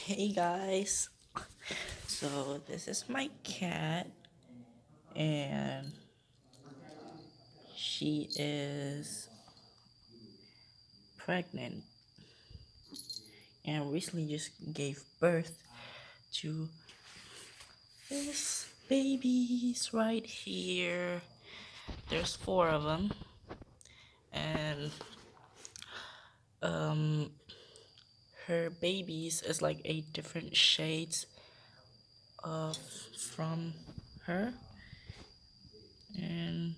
Hey guys, so this is my cat, and she is pregnant and recently just gave birth to this babies right here. There's 4 of them, and um, her babies is like 8 different shades of from her, and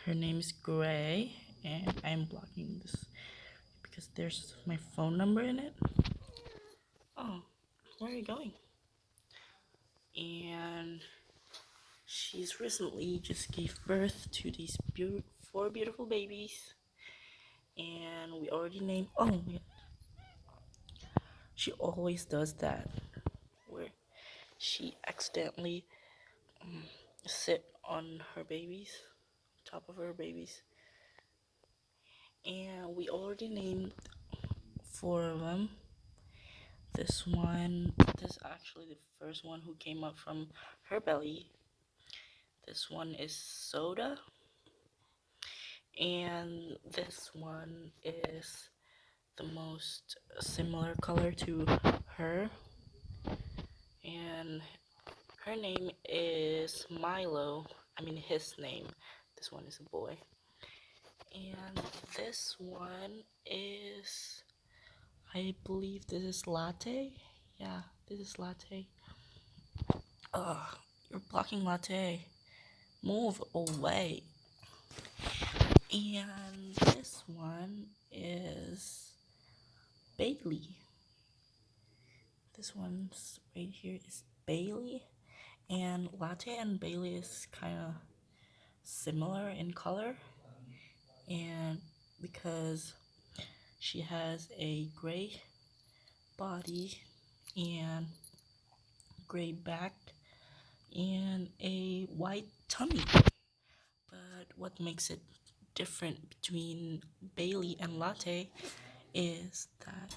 her name is Gray, and I'm blocking this because there's my phone number in it. Oh, where are you going? And she's recently just gave birth to these 4 beautiful babies, and we already named. Oh, yeah. She always does that, where she accidentally sit on her babies, top of her babies, and we already named 4 of them. This is actually the first one who came up from her belly. This one is Soda, and this one is the most similar color to her, and her name is Milo. I mean his name. This one is a boy. And this one is, I believe this is Latte. Yeah, this is Latte. Ugh, you're blocking Latte. Move away. And this one is Bailey. This one's right here is Bailey. And Latte and Bailey is kind of similar in color. And because she has a gray body and gray back and a white tummy. But what makes it different between Bailey and Latte is that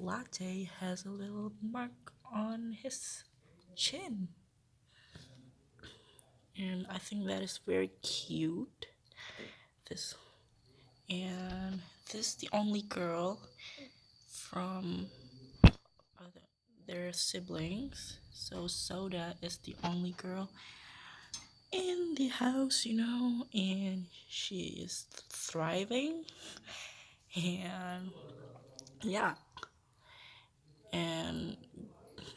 Latte has a little mark on his chin. And I think that is very cute. This and this is the only girl from their siblings. So Soda is the only girl in the house, and she is thriving. And yeah, and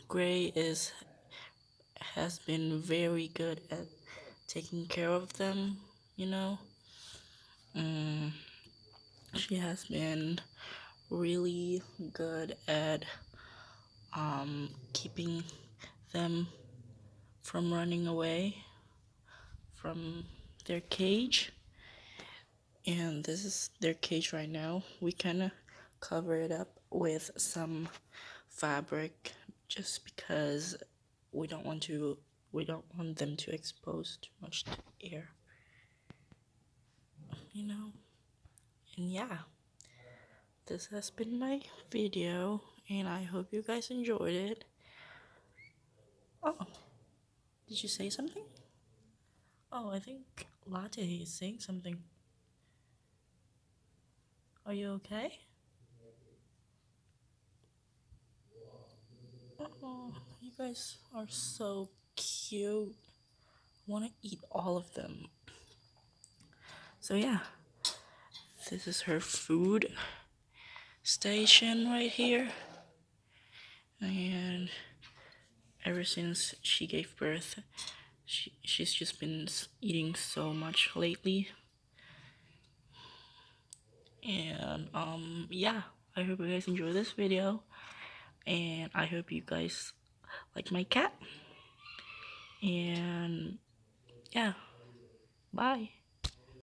Gray has been very good at taking care of them, you know. Mm, she has been really good at keeping them from running away from their cage. And this is their cage right now. We kind of cover it up with some fabric just because we don't want them to expose too much to air, and yeah, this has been my video, and I hope you guys enjoyed it. Oh, did you say something? Oh, I think Latte is saying something. Are you okay? Oh, you guys are so cute. I want to eat all of them. So yeah, this is her food station right here. And ever since she gave birth, she's just been eating so much lately. And yeah, I hope you guys enjoy this video, and I hope you guys like my cat. And yeah, bye.